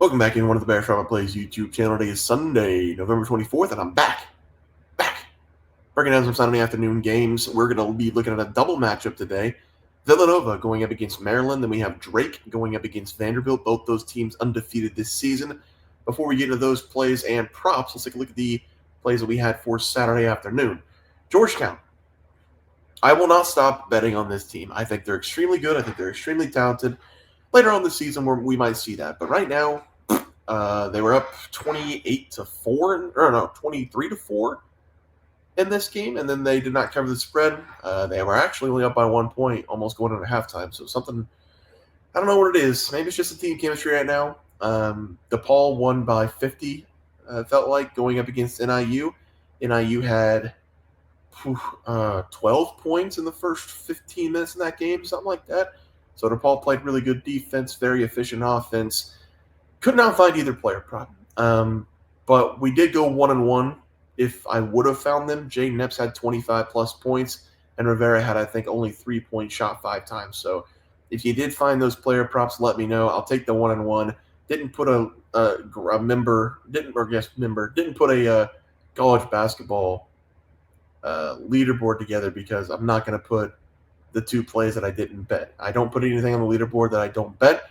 Welcome back in one of the Bear Trauma Plays YouTube channel. Today is Sunday, November 24th, and I'm back. Breaking down some Sunday afternoon games. We're going to be looking at a double matchup today. Villanova going up against Maryland. Then we have Drake going up against Vanderbilt. Both those teams undefeated this season. Before we get into those plays and props, let's take a look at the plays that we had for Saturday afternoon. Georgetown. I will not stop betting on this team. I think they're extremely good. I think they're extremely talented. Later on this season, we might see that. But right now, they were up 23-4 in this game, and then they did not cover the spread. They were actually only up by 1 point, almost going into halftime. So something, I don't know what it is. Maybe it's just the team chemistry right now. DePaul won by 50, felt like, going up against NIU. NIU had 12 points in the first 15 minutes in that game, something like that. So DePaul played really good defense, very efficient offense. Could not find either player prop. But we did go 1-1 if I would have found them. Jay Neps had 25-plus points, and Rivera had, I think, only 3-point shot 5 times. So if you did find those player props, let me know. I'll take the 1-1. Didn't put a college basketball leaderboard together because I'm not going to put the 2 plays that I didn't bet. I don't put anything on the leaderboard that I don't bet.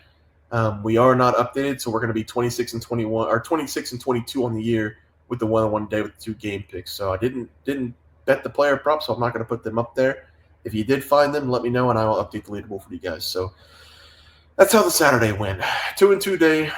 We are not updated, so we're going to be 26-21 or 26-22 on the year with the 1-1 day with the 2 game picks. So I didn't bet the player props, so I'm not going to put them up there. If you did find them, let me know, and I will update the leaderboard for you guys. So that's how the Saturday went. 2-2 day,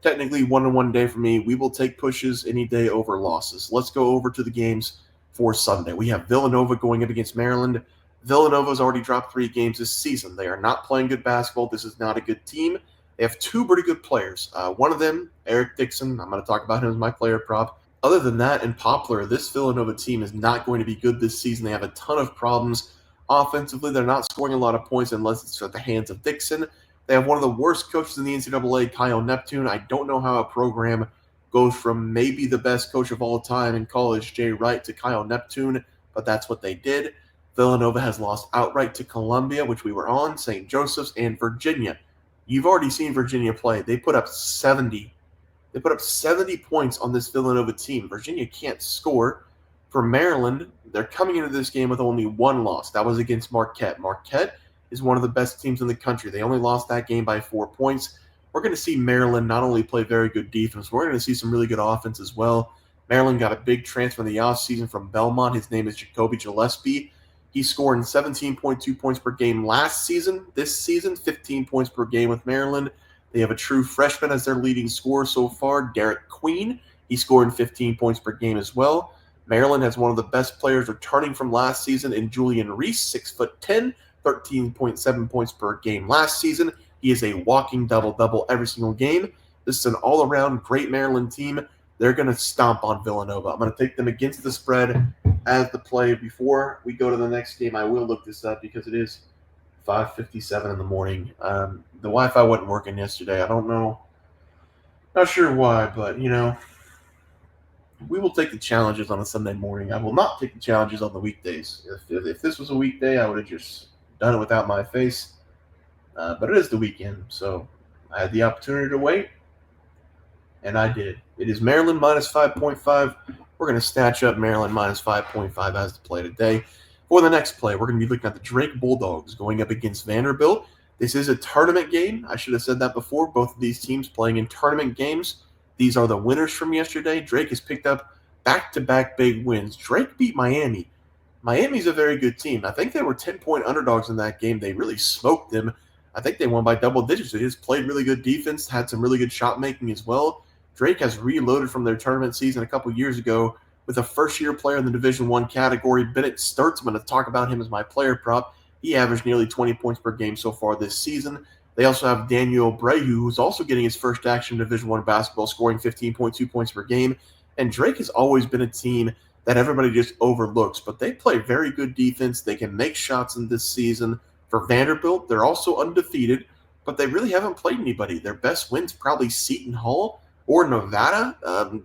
technically 1-1 day for me. We will take pushes any day over losses. Let's go over to the games for Sunday. We have Villanova going up against Maryland. Villanova's already dropped 3 games this season. They are not playing good basketball. This is not a good team. They have 2 pretty good players. One of them, Eric Dixon, I'm going to talk about him as my player prop. Other than that, and Poplar, this Villanova team is not going to be good this season. They have a ton of problems. Offensively, they're not scoring a lot of points unless it's at the hands of Dixon. They have one of the worst coaches in the NCAA, Kyle Neptune. I don't know how a program goes from maybe the best coach of all time in college, Jay Wright, to Kyle Neptune, but that's what they did. Villanova has lost outright to Columbia, which we were on, St. Joseph's, and Virginia. You've already seen Virginia play. They put up 70. They put up 70 points on this Villanova team. Virginia can't score. For Maryland, they're coming into this game with only 1 loss. That was against Marquette. Marquette is one of the best teams in the country. They only lost that game by 4 points. We're going to see Maryland not only play very good defense, we're going to see some really good offense as well. Maryland got a big transfer in the offseason from Belmont. His name is Jacoby Gillespie. He's scoring 17.2 points per game last season. This season, 15 points per game with Maryland. They have a true freshman as their leading scorer so far, Derek Queen. He's scoring 15 points per game as well. Maryland has one of the best players returning from last season in Julian Reese, 6'10", 13.7 points per game last season. He is a walking double-double every single game. This is an all-around great Maryland team. They're going to stomp on Villanova. I'm going to take them against the spread as the play. Before we go to the next game, I will look this up because it is 5:57 in the morning. The Wi-Fi wasn't working yesterday. I don't know. Not sure why, but, we will take the challenges on a Sunday morning. I will not take the challenges on the weekdays. If this was a weekday, I would have just done it without my face. But it is the weekend, so I had the opportunity to wait, and I did. It is Maryland minus 5.5. We're going to snatch up Maryland minus 5.5 as the play today. For the next play, we're going to be looking at the Drake Bulldogs going up against Vanderbilt. This is a tournament game. I should have said that before. Both of these teams playing in tournament games. These are the winners from yesterday. Drake has picked up back-to-back big wins. Drake beat Miami. Miami's a very good team. I think they were 10-point underdogs in that game. They really smoked them. I think they won by double digits. They just played really good defense, had some really good shot making as well. Drake has reloaded from their tournament season a couple years ago with a first-year player in the Division I category, Bennett Sturtz. I'm going to talk about him as my player prop. He averaged nearly 20 points per game so far this season. They also have Daniel Brehu, who's also getting his first action in Division I basketball, scoring 15.2 points per game. And Drake has always been a team that everybody just overlooks, but they play very good defense. They can make shots in this season. For Vanderbilt, they're also undefeated, but they really haven't played anybody. Their best win's probably Seton Hall or Nevada.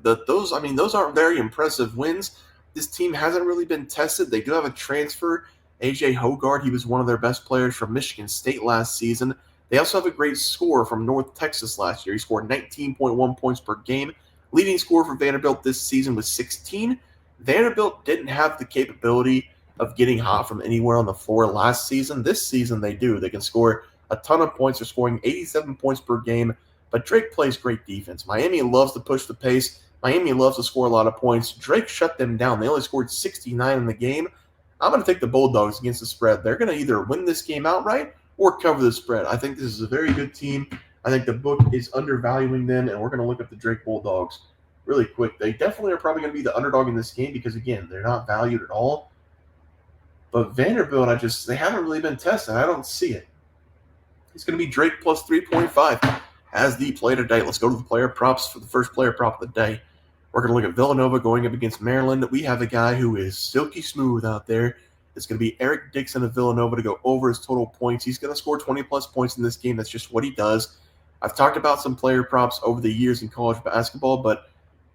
Those aren't very impressive wins. This team hasn't really been tested. They do have a transfer, A.J. Hogard. He was one of their best players from Michigan State last season. They also have a great score from North Texas last year. He scored 19.1 points per game. Leading score for Vanderbilt this season was 16. Vanderbilt didn't have the capability of getting hot from anywhere on the floor last season. This season they do. They can score a ton of points. They're scoring 87 points per game, but Drake plays great defense. Miami loves to push the pace. Miami loves to score a lot of points. Drake shut them down. They only scored 69 in the game. I'm going to take the Bulldogs against the spread. They're going to either win this game outright or cover the spread. I think this is a very good team. I think the book is undervaluing them, and we're going to look at the Drake Bulldogs really quick. They definitely are probably going to be the underdog in this game because, again, they're not valued at all. But Vanderbilt, they haven't really been tested. I don't see it. It's going to be Drake plus 3.5 as the play today. Let's go to the player props for the first player prop of the day. We're going to look at Villanova going up against Maryland. We have a guy who is silky smooth out there. It's going to be Eric Dixon of Villanova to go over his total points. He's going to score 20-plus points in this game. That's just what he does. I've talked about some player props over the years in college basketball, but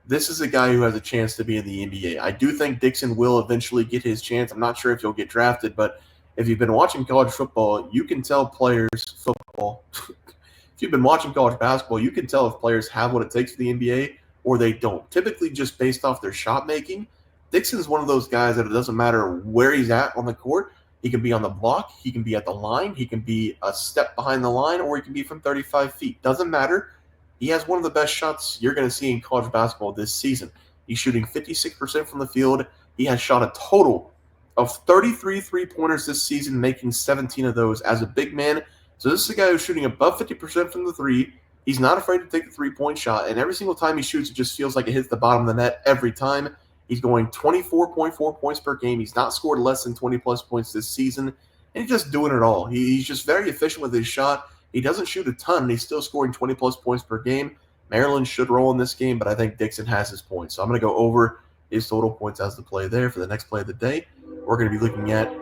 this is a guy who has a chance to be in the NBA. I do think Dixon will eventually get his chance. I'm not sure if he'll get drafted, but if you've been watching college football, you can tell players football. If you've been watching college basketball, you can tell if players have what it takes for the NBA or they don't, typically just based off their shot making. Dixon's one of those guys that it doesn't matter where he's at on the court. He can be on the block, he can be at the line, he can be a step behind the line, or he can be from 35 feet. Doesn't matter. He has one of the best shots you're going to see in college basketball this season. He's shooting 56% from the field. He has shot a total of 33 three-pointers this season, making 17 of those as a big man. So this is a guy who's shooting above 50% from the three. He's not afraid to take the three-point shot, and every single time he shoots, it just feels like it hits the bottom of the net every time. He's going 24.4 points per game. He's not scored less than 20-plus points this season, and he's just doing it all. He's just very efficient with his shot. He doesn't shoot a ton, and he's still scoring 20-plus points per game. Maryland should roll in this game, but I think Dixon has his points. So I'm going to go over his total points as the play there for the next play of the day. We're going to be looking at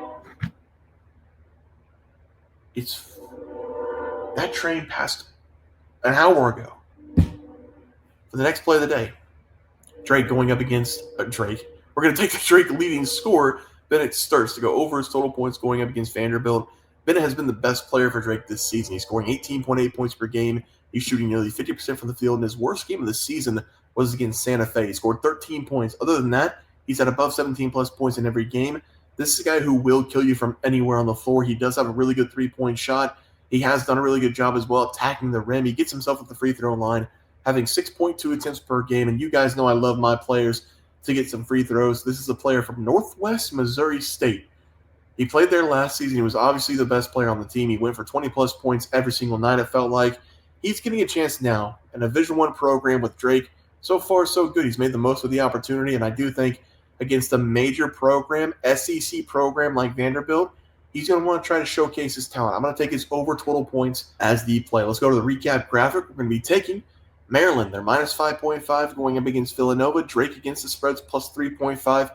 that train passed an hour ago. For the next play of the day, Drake going up against Drake. We're going to take the Drake leading scorer. Bennett starts to go over his total points going up against Vanderbilt. Bennett has been the best player for Drake this season. He's scoring 18.8 points per game. He's shooting nearly 50% from the field, and his worst game of the season was against Santa Fe. He scored 13 points. Other than that, he's at above 17-plus points in every game. This is a guy who will kill you from anywhere on the floor. He does have a really good three-point shot. He has done a really good job as well attacking the rim. He gets himself at the free throw line, having 6.2 attempts per game. And you guys know I love my players to get some free throws. This is a player from Northwest Missouri State. He played there last season. He was obviously the best player on the team. He went for 20-plus points every single night, it felt like. He's getting a chance now in a Division I program with Drake. So far, so good. He's made the most of the opportunity, and I do think against a major program, SEC program like Vanderbilt, he's going to want to try to showcase his talent. I'm going to take his over total points as the play. Let's go to the recap graphic. We're going to be taking Maryland. They're minus 5.5 going up against Villanova. Drake against the spreads plus 3.5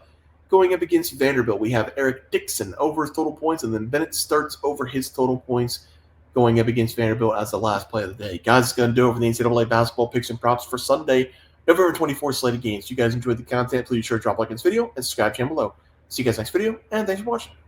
going up against Vanderbilt. We have Eric Dixon over his total points, and then Bennett starts over his total points going up against Vanderbilt as the last play of the day. Guys, it's going to do it for the NCAA basketball picks and props for Sunday, November 24th slated games. If you guys enjoyed the content, please be sure to drop a like on this video and subscribe to the channel below. See you guys next video, and thanks for watching.